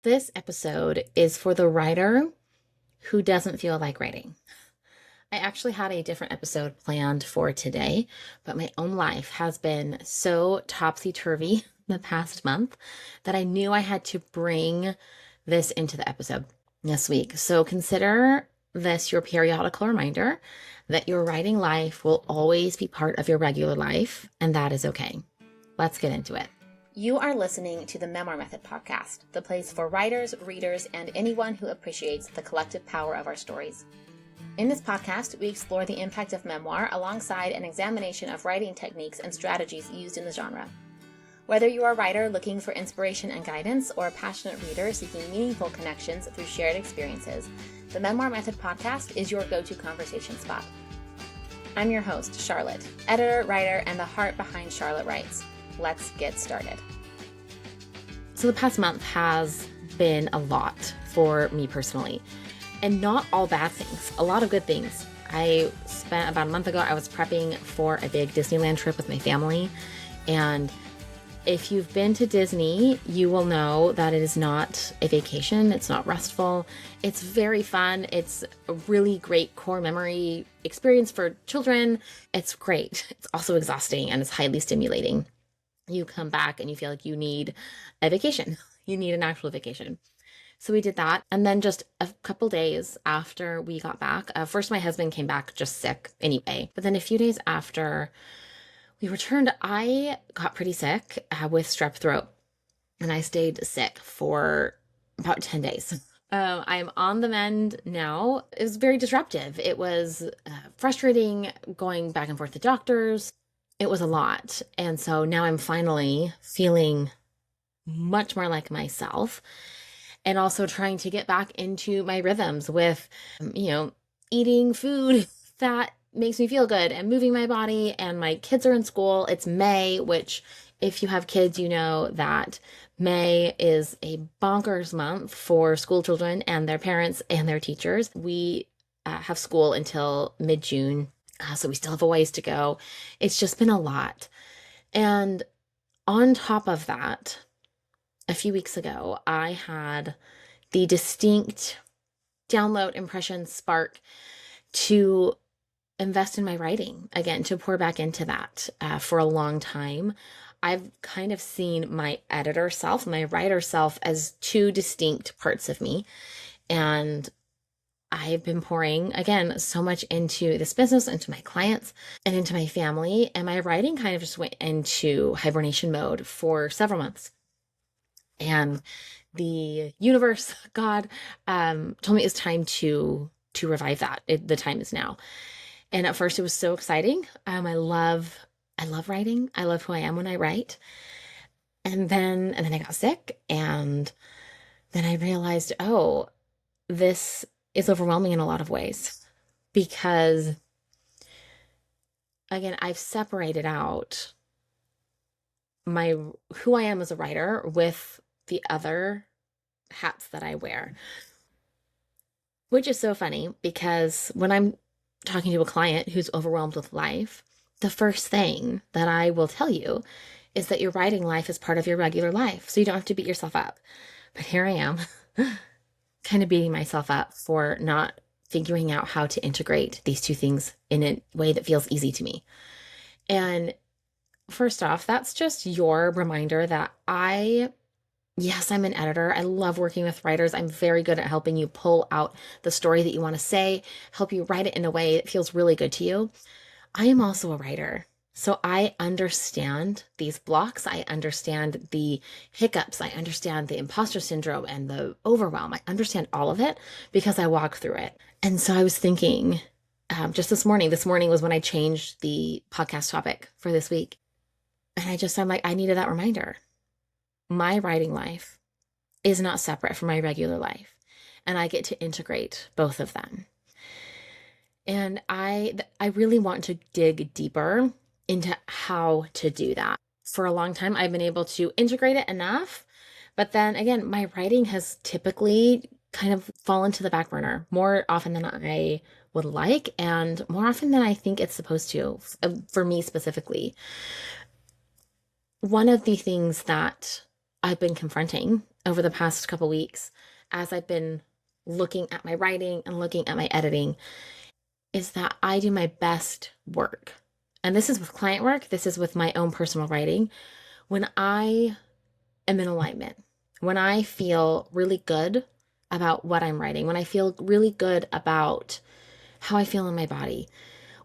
This episode is for the writer who doesn't feel like writing. I actually had a different episode planned for today, but my own life has been so topsy-turvy the past month that I knew I had to bring this into the episode this week. So consider this your periodical reminder that your writing life will always be part of your regular life, and that is okay. Let's get into it. You are listening to the Memoir Method podcast, the place for writers, readers, and anyone who appreciates the collective power of our stories. In this podcast, we explore the impact of memoir alongside an examination of writing techniques and strategies used in the genre. Whether you are a writer looking for inspiration and guidance or a passionate reader seeking meaningful connections through shared experiences, the Memoir Method podcast is your go-to conversation spot. I'm your host, Charlotte, editor, writer, and the heart behind Charlotte Writes. Let's get started. So the past month has been a lot for me personally, and not all bad things, a lot of good things. I spent about a month ago, I was prepping for a big Disneyland trip with my family. And if you've been to Disney, you will know that it is not a vacation. It's not restful. It's very fun. It's a really great core memory experience for children. It's great. It's also exhausting and it's highly stimulating. You come back and you feel like you need a vacation. You need an actual vacation. So we did that. And then just a couple days after we got back, first my husband came back just sick anyway. But then a few days after we returned, I got pretty sick with strep throat. And I stayed sick for about 10 days. I'm on the mend now. It was very disruptive. It was frustrating going back and forth to doctors. It was a lot. And so now I'm finally feeling much more like myself and also trying to get back into my rhythms with, eating food that makes me feel good and moving my body. And my kids are in school. It's May, which if you have kids, you know that May is a bonkers month for school children and their parents and their teachers. We have school until mid-June. So we still have a ways to go. It's just been a lot. And on top of that, a few weeks ago, I had the distinct download, impression, spark to invest in my writing again, to pour back into that for a long time. I've kind of seen my editor self, my writer self as two distinct parts of me. And I've been pouring, again, so much into this business, into my clients, and into my family. And my writing kind of just went into hibernation mode for several months. And the universe, God, told me it was time to revive that. The time is now. And at first it was so exciting. I love writing. I love who I am when I write. And then I got sick. And then I realized, this is overwhelming in a lot of ways because, again, I've separated out who I am as a writer with the other hats that I wear, which is so funny because when I'm talking to a client who's overwhelmed with life, the first thing that I will tell you is that your writing life is part of your regular life. So you don't have to beat yourself up. But here I am kind of beating myself up for not figuring out how to integrate these two things in a way that feels easy to me. And first off, that's just your reminder that yes, I'm an editor. I love working with writers. I'm very good at helping you pull out the story that you want to say, help you write it in a way that feels really good to you. I am also a writer. So I understand these blocks. I understand the hiccups. I understand the imposter syndrome and the overwhelm. I understand all of it because I walk through it. And so I was thinking just this morning was when I changed the podcast topic for this week. And I'm like, I needed that reminder. My writing life is not separate from my regular life. And I get to integrate both of them. And I really want to dig deeper into how to do that. For a long time, I've been able to integrate it enough, but then again, my writing has typically kind of fallen to the back burner more often than I would like, and more often than I think it's supposed to, for me specifically. One of the things that I've been confronting over the past couple weeks as I've been looking at my writing and looking at my editing is that I do my best work. And this is with client work, this is with my own personal writing. When I am in alignment, when I feel really good about what I'm writing, when I feel really good about how I feel in my body,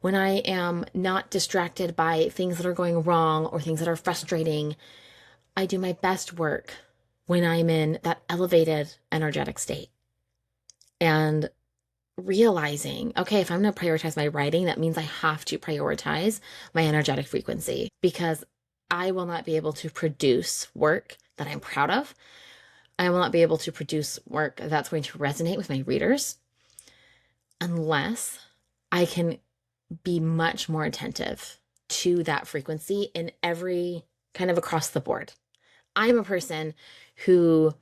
when I am not distracted by things that are going wrong or things that are frustrating, I do my best work when I'm in that elevated energetic state. And realizing, okay, if I'm going to prioritize my writing, that means I have to prioritize my energetic frequency because I will not be able to produce work that I'm proud of. I will not be able to produce work that's going to resonate with my readers unless I can be much more attentive to that frequency in every kind of across the board. I'm a person who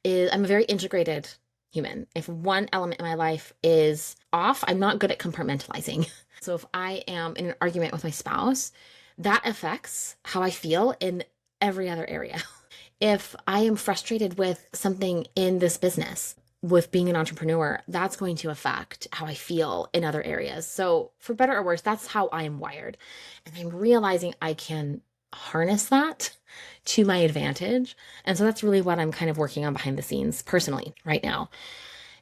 I'm a very integrated human. If one element in my life is off, I'm not good at compartmentalizing. So if I am in an argument with my spouse, that affects how I feel in every other area. If I am frustrated with something in this business, with being an entrepreneur, that's going to affect how I feel in other areas. So for better or worse, that's how I am wired. And I'm realizing I can harness that to my advantage. And so that's really what I'm kind of working on behind the scenes personally right now.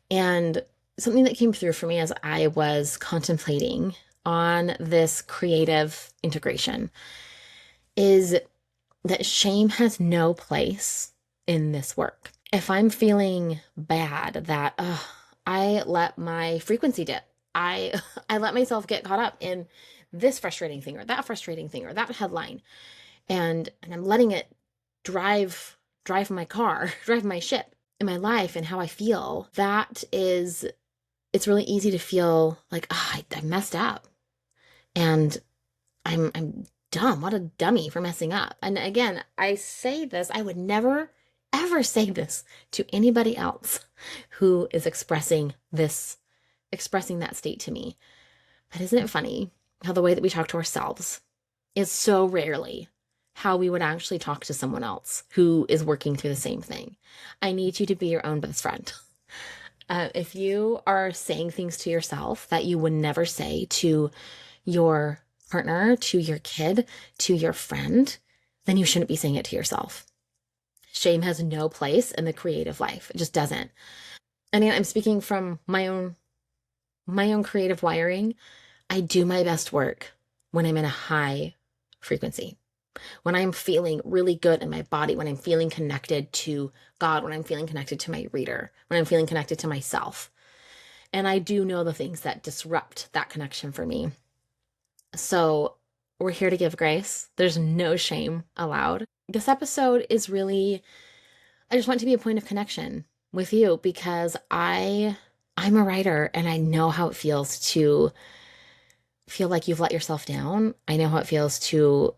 And something that came through for me as I was contemplating on this creative integration is that shame has no place in this work. If I'm feeling bad that I let my frequency dip, I let myself get caught up in this frustrating thing or that frustrating thing or that headline, and I'm letting it drive my car, drive my ship in my life and how I feel, it's really easy to feel like, I messed up and I'm dumb. What a dummy for messing up. And again, I say this, I would never ever say this to anybody else who is expressing that state to me. But isn't it funny how the way that we talk to ourselves is so rarely how we would actually talk to someone else who is working through the same thing? I need you to be your own best friend. If you are saying things to yourself that you would never say to your partner, to your kid, to your friend, then you shouldn't be saying it to yourself. Shame has no place in the creative life. It just doesn't. And I'm speaking from my own creative wiring. I do my best work when I'm in a high frequency, when I'm feeling really good in my body, when I'm feeling connected to God, when I'm feeling connected to my reader, when I'm feeling connected to myself. And I do know the things that disrupt that connection for me. So we're here to give grace. There's no shame allowed. This episode is really, I just want to be a point of connection with you because I'm a writer and I know how it feels to feel like you've let yourself down. I know how it feels to,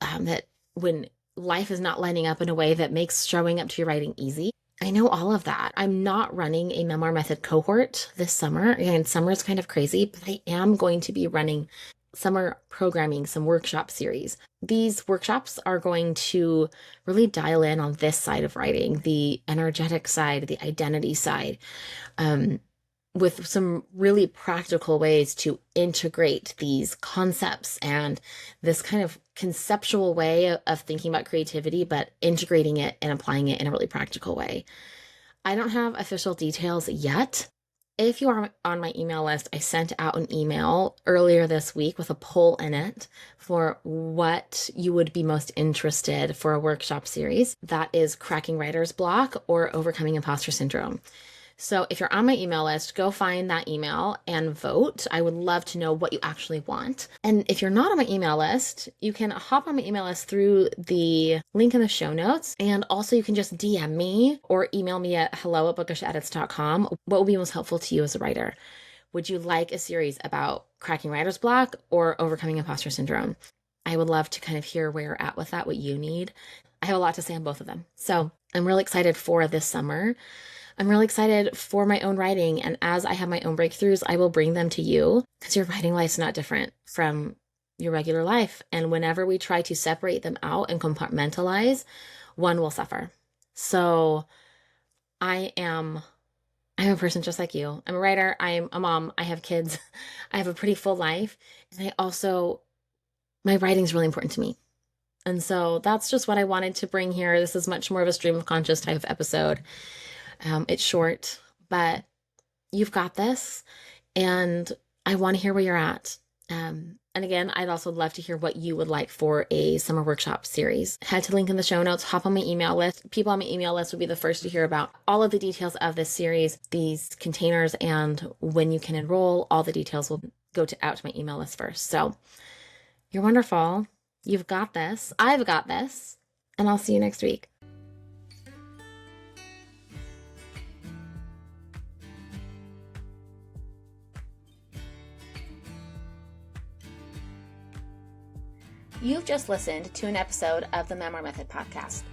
that when life is not lining up in a way that makes showing up to your writing easy. I know all of that. I'm not running a memoir method cohort this summer. Again, summer is kind of crazy, but I am going to be running summer programming, some workshop series. These workshops are going to really dial in on this side of writing, the energetic side, the identity side, with some really practical ways to integrate these concepts and this kind of conceptual way of thinking about creativity, but integrating it and applying it in a really practical way. I don't have official details yet. If you are on my email list, I sent out an email earlier this week with a poll in it for what you would be most interested for a workshop series. That is cracking writer's block or overcoming imposter syndrome. So if you're on my email list, go find that email and vote. I would love to know what you actually want. And if you're not on my email list, you can hop on my email list through the link in the show notes. And also you can just DM me or email me at hello@bookishedits.com. What will be most helpful to you as a writer? Would you like a series about cracking writer's block or overcoming imposter syndrome? I would love to kind of hear where you're at with that, what you need. I have a lot to say on both of them. So I'm really excited for this summer. I'm really excited for my own writing. And as I have my own breakthroughs, I will bring them to you because your writing life's not different from your regular life. And whenever we try to separate them out and compartmentalize, one will suffer. So I'm a person just like you. I'm a writer. I'm a mom. I have kids. I have a pretty full life. And my writing's really important to me. And so that's just what I wanted to bring here. This is much more of a stream of conscious type of episode. It's short, but you've got this. And I want to hear where you're at. And again, I'd also love to hear what you would like for a summer workshop series. Head to the link in the show notes, hop on my email list. People on my email list will be the first to hear about all of the details of this series, these containers, and when you can enroll. All the details will go out to my email list first. So you're wonderful. You've got this. I've got this. And I'll see you next week. You've just listened to an episode of the Memoir Method Podcast.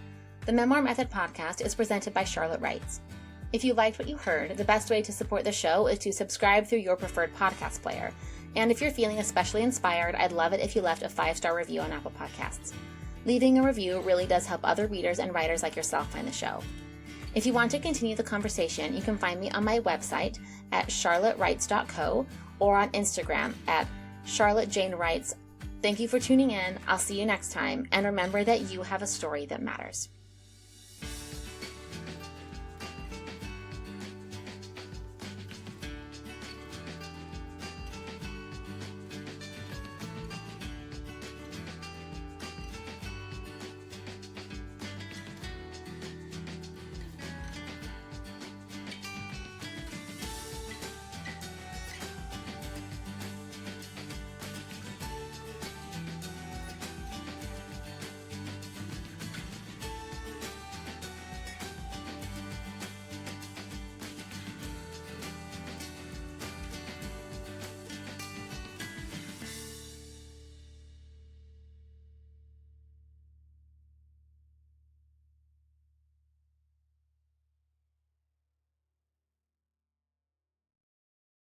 The Memoir Method Podcast is presented by Charlotte Writes. If you liked what you heard, the best way to support the show is to subscribe through your preferred podcast player. And if you're feeling especially inspired, I'd love it if you left a 5-star review on Apple Podcasts. Leaving a review really does help other readers and writers like yourself find the show. If you want to continue the conversation, you can find me on my website at charlottewrites.co or on Instagram at charlottejanewrites. Thank you for tuning in. I'll see you next time. And remember that you have a story that matters.